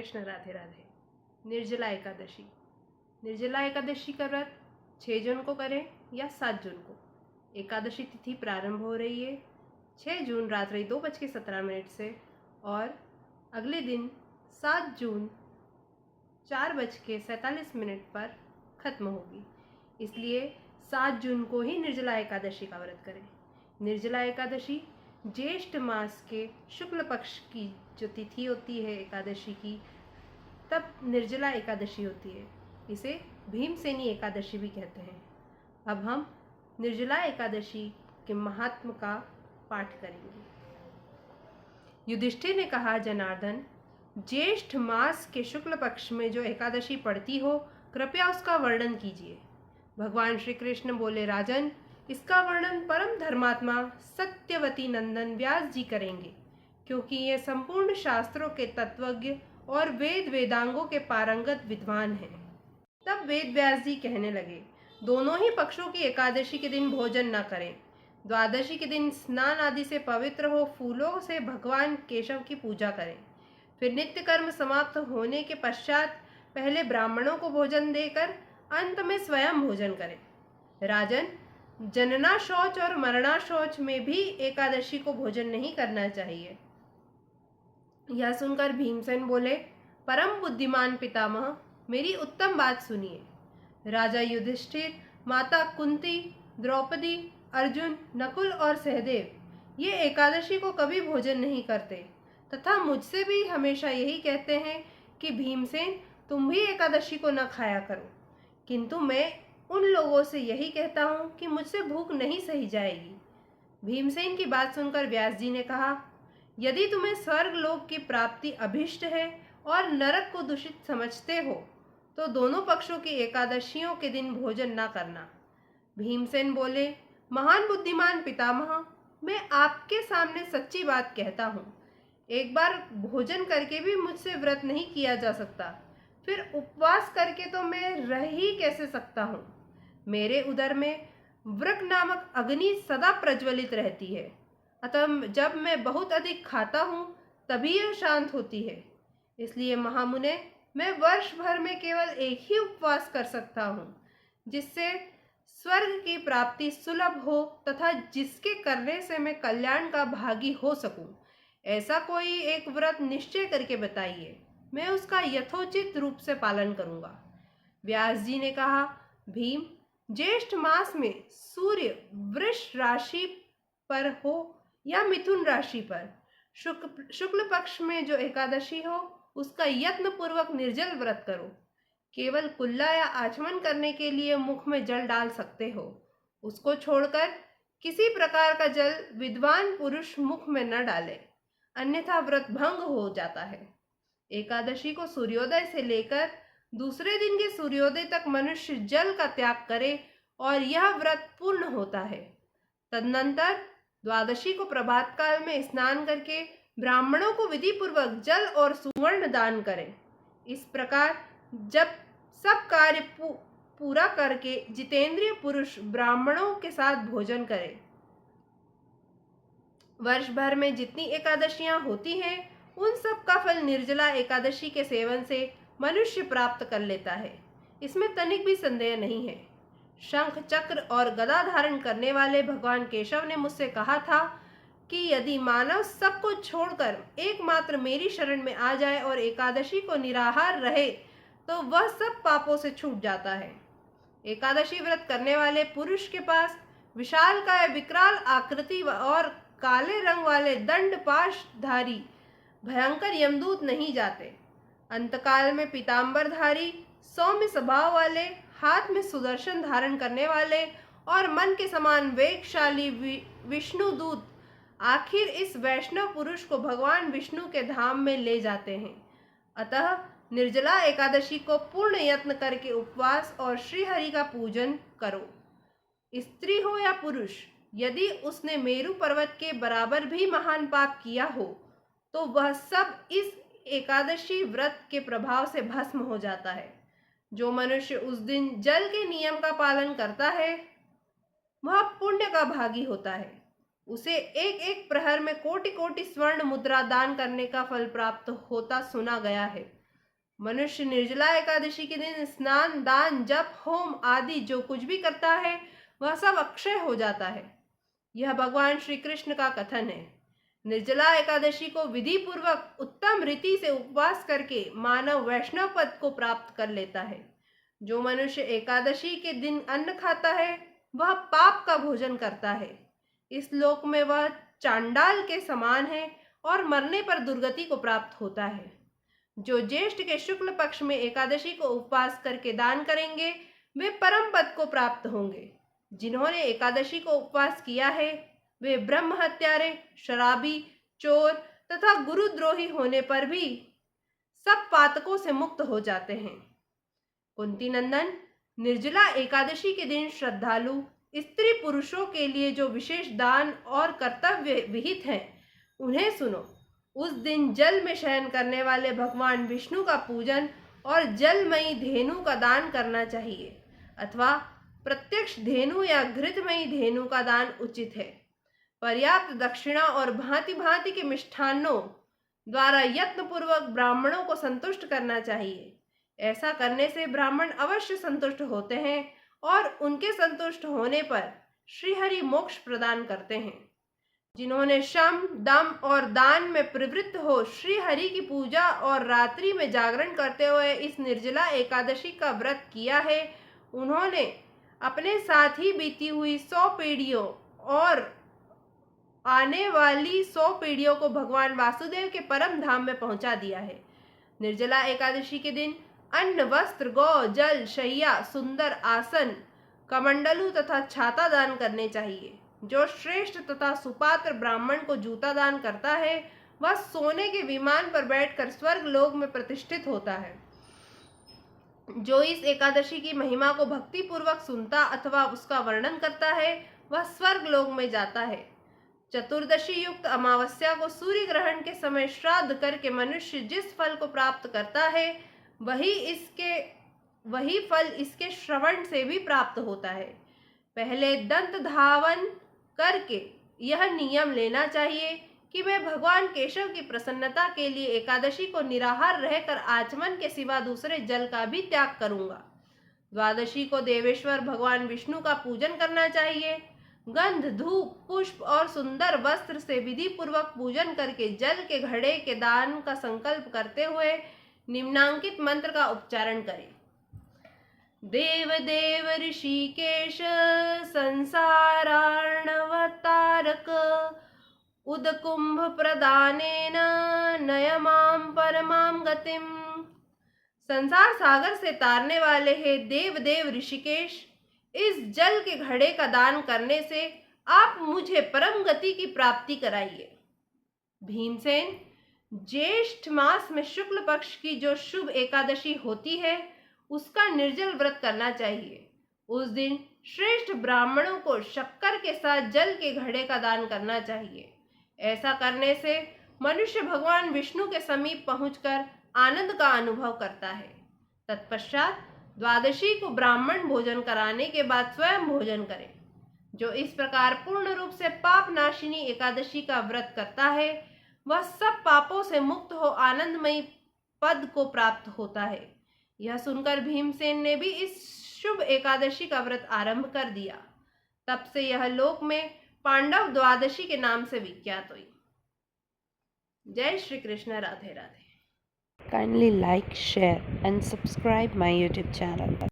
कृष्ण, राधे राधे। निर्जला एकादशी। निर्जला एकादशी का व्रत 6 जून को करें या 7 जून को। एकादशी तिथि प्रारंभ हो रही है 6 जून रात्रि 2:17 से और अगले दिन 7 जून 4:47 पर खत्म होगी। इसलिए 7 जून को ही निर्जला एकादशी का व्रत करें। निर्जला एकादशी ज्येष्ठ मास के शुक्ल पक्ष की जो तिथि होती है एकादशी की, तब निर्जला एकादशी होती है। इसे भीमसेनी एकादशी भी कहते हैं। अब हम निर्जला एकादशी के महात्म का पाठ करेंगे। युधिष्ठिर ने कहा, जनार्दन, ज्येष्ठ मास के शुक्ल पक्ष में जो एकादशी पड़ती हो, कृपया उसका वर्णन कीजिए। भगवान श्री कृष्ण बोले, राजन, इसका वर्णन परम धर्मात्मा सत्यवती नंदन व्यास जी करेंगे, क्योंकि ये संपूर्ण शास्त्रों के तत्वज्ञ और वेद वेदांगों के पारंगत विद्वान हैं। तब वेद व्यास जी कहने लगे, दोनों ही पक्षों की एकादशी के दिन भोजन न करें। द्वादशी के दिन स्नान आदि से पवित्र हो फूलों से भगवान केशव की पूजा करें। फिर नित्य कर्म समाप्त होने के पश्चात पहले ब्राह्मणों को भोजन देकर अंत में स्वयं भोजन करें। राजन, जनना शौच और मरना शौच में भी एकादशी को भोजन नहीं करना चाहिए। यह सुनकर भीमसेन बोले, परम बुद्धिमान पितामह, मेरी उत्तम बात सुनिए। राजा युधिष्ठिर, माता कुंती, द्रौपदी, अर्जुन, नकुल और सहदेव ये एकादशी को कभी भोजन नहीं करते तथा मुझसे भी हमेशा यही कहते हैं कि भीमसेन, तुम भी एकादशी को न खाया करो। किंतु मैं उन लोगों से यही कहता हूँ कि मुझसे भूख नहीं सही जाएगी। भीमसेन की बात सुनकर व्यास जी ने कहा, यदि तुम्हें स्वर्ग लोक की प्राप्ति अभिष्ट है और नरक को दूषित समझते हो, तो दोनों पक्षों की एकादशियों के दिन भोजन न करना। भीमसेन बोले, महान बुद्धिमान पितामह, मैं आपके सामने सच्ची बात कहता हूँ। एक बार भोजन करके भी मुझसे व्रत नहीं किया जा सकता, फिर उपवास करके तो मैं रह ही कैसे सकता हूँ। मेरे उदर में वृक नामक अग्नि सदा प्रज्वलित रहती है, अतः जब मैं बहुत अधिक खाता हूँ तभी यह शांत होती है। इसलिए महामुने, मैं वर्ष भर में केवल एक ही उपवास कर सकता हूँ, जिससे स्वर्ग की प्राप्ति सुलभ हो तथा जिसके करने से मैं कल्याण का भागी हो सकूं। ऐसा कोई एक व्रत निश्चय करके बताइए, मैं उसका यथोचित रूप से पालन करूंगा। व्यास जी ने कहा, भीम, ज्येष्ठ मास में सूर्य वृष राशि पर हो या मिथुन राशि पर शुक्ल पक्ष में जो एकादशी हो, उसका यत्न पूर्वक निर्जल व्रत करो। केवल कुल्ला या आचमन करने के लिए मुख में जल डाल सकते हो। उसको छोड़कर किसी प्रकार का जल विद्वान पुरुष मुख में न डाले, अन्यथा व्रत भंग हो जाता है। एकादशी को सूर्योदय से लेकर दूसरे दिन के सूर्योदय तक मनुष्य जल का त्याग करे और यह व्रत पूर्ण होता है। तदनंतर द्वादशी को प्रभात काल में स्नान करके ब्राह्मणों को विधि पूर्वक जल और सुवर्ण दान करें। इस प्रकार जब सब कार्य पूरा करके जितेंद्रिय पुरुष ब्राह्मणों के साथ भोजन करे। वर्ष भर में जितनी एकादशियां होती हैं, उन सब का फल निर्जला एकादशी के सेवन से मनुष्य प्राप्त कर लेता है, इसमें तनिक भी संदेह नहीं है। शंख चक्र और गदा धारण करने वाले भगवान केशव ने मुझसे कहा था कि यदि मानव सबको छोड़कर एकमात्र मेरी शरण में आ जाए और एकादशी को निराहार रहे, तो वह सब पापों से छूट जाता है। एकादशी व्रत करने वाले पुरुष के पास विशालकाय विकराल आकृति और काले रंग वाले दंड पाशधारी भयंकर यमदूत नहीं जाते। अंतकाल में पीतांबरधारी, सौम्य स्वभाव वाले, हाथ में सुदर्शन धारण करने वाले और मन के समान वेगशाली विष्णुदूत आखिर इस वैष्णव पुरुष को भगवान विष्णु के धाम में ले जाते हैं। अतः निर्जला एकादशी को पूर्ण यत्न करके उपवास और श्रीहरि का पूजन करो। स्त्री हो या पुरुष, यदि उसने मेरु पर्वत के बराबर भी महान पाप किया हो, तो वह सब इस एकादशी व्रत के प्रभाव से भस्म हो जाता है। जो मनुष्य उस दिन जल के नियम का पालन करता है, वह पुण्य का भागी होता है। उसे एक एक प्रहर में कोटि कोटि स्वर्ण मुद्रा दान करने का फल प्राप्त होता सुना गया है। मनुष्य निर्जला एकादशी के दिन स्नान, दान, जप, होम आदि जो कुछ भी करता है वह सब अक्षय हो जाता है। यह भगवान श्री कृष्ण का कथन है। निर्जला एकादशी को विधि पूर्वक उत्तम रीति से उपवास करके मानव वैष्णव पद को प्राप्त कर लेता है। जो मनुष्य एकादशी के दिन अन्न खाता है वह पाप का भोजन करता है। इस लोक में वह चांडाल के समान है और मरने पर दुर्गति को प्राप्त होता है। जो ज्येष्ठ के शुक्ल पक्ष में एकादशी को उपवास करके दान करेंगे वे परम पद को प्राप्त होंगे। जिन्होंने एकादशी को उपवास किया है वे ब्रह्म हत्यारे, शराबी, चोर तथा गुरुद्रोही होने पर भी सब पातकों से मुक्त हो जाते हैं। कुंती नंदन, निर्जला एकादशी के दिन श्रद्धालु स्त्री पुरुषों के लिए जो विशेष दान और कर्तव्य विहित हैं उन्हें सुनो। उस दिन जल में शयन करने वाले भगवान विष्णु का पूजन और जलमयी धेनु का दान करना चाहिए अथवा प्रत्यक्ष धेनु या घृतमयी धेनु का दान उचित है। पर्याप्त दक्षिणा और भांति भांति के मिष्ठान्नों द्वारा यत्नपूर्वक ब्राह्मणों को संतुष्ट करना चाहिए। ऐसा करने से ब्राह्मण अवश्य संतुष्ट होते हैं और उनके संतुष्ट होने पर श्रीहरि मोक्ष प्रदान करते हैं। जिन्होंने शम, दम और दान में प्रवृत्त हो श्री हरि की पूजा और रात्रि में जागरण करते हुए इस निर्जला एकादशी का व्रत किया है उन्होंने अपने साथ ही बीती हुई 100 पीढ़ियों और आने वाली 100 पीढ़ियों को भगवान वासुदेव के परम धाम में पहुंचा दिया है। निर्जला एकादशी के दिन अन्न, वस्त्र, गौ, जल, शैया, सुंदर आसन, कमंडलू तथा छाता दान करने चाहिए। जो श्रेष्ठ तथा सुपात्र ब्राह्मण को जूता दान करता है वह सोने के विमान पर बैठकर स्वर्ग लोक में प्रतिष्ठित होता है। जो इस एकादशी की महिमा को भक्ति पूर्वक सुनता अथवा उसका वर्णन करता है वह स्वर्ग लोक में जाता है। चतुर्दशी युक्त अमावस्या को सूर्य ग्रहण के समय श्राद्ध करके मनुष्य जिस फल को प्राप्त करता है वही फल इसके श्रवण से भी प्राप्त होता है। पहले दंत धावन करके यह नियम लेना चाहिए कि मैं भगवान केशव की प्रसन्नता के लिए एकादशी को निराहार रहकर आचमन के सिवा दूसरे जल का भी त्याग करूंगा। द्वादशी को देवेश्वर भगवान विष्णु का पूजन करना चाहिए। गंध, धूप, पुष्प और सुंदर वस्त्र से विधि पूर्वक पूजन करके जल के घड़े के दान का संकल्प करते हुए निम्नांकित मंत्र का उच्चारण करें। देव देव ऋषिकेश संसारार्णवतारक उदकुंभ प्रदानेन नयमां परमां गतिम। संसार सागर से तारने वाले हे देव देव ऋषिकेश, इस जल के घड़े का दान करने से आप मुझे परम गति की प्राप्ति कराइए। भीमसेन, ज्येष्ठ मास में शुक्ल पक्ष की जो शुभ एकादशी होती है उसका निर्जल व्रत करना चाहिए। उस दिन श्रेष्ठ ब्राह्मणों को शक्कर के साथ जल के घड़े का दान करना चाहिए। ऐसा करने से मनुष्य भगवान विष्णु के समीप पहुंचकर आनंद का अनुभव करता है। तत्पश्चात द्वादशी को ब्राह्मण भोजन कराने के बाद स्वयं भोजन करें। जो इस प्रकार पूर्ण रूप से पाप नाशिनी एकादशी का व्रत करता है वह सब पापों से मुक्त हो आनंदमयी पद को प्राप्त होता है। यह सुनकर भीमसेन ने भी इस शुभ एकादशी का व्रत आरंभ कर दिया। तब से यह लोक में पांडव द्वादशी के नाम से विख्यात हुई। जय Shri Krishna. Radhe Radhe. Kindly like, share and subscribe my YouTube channel.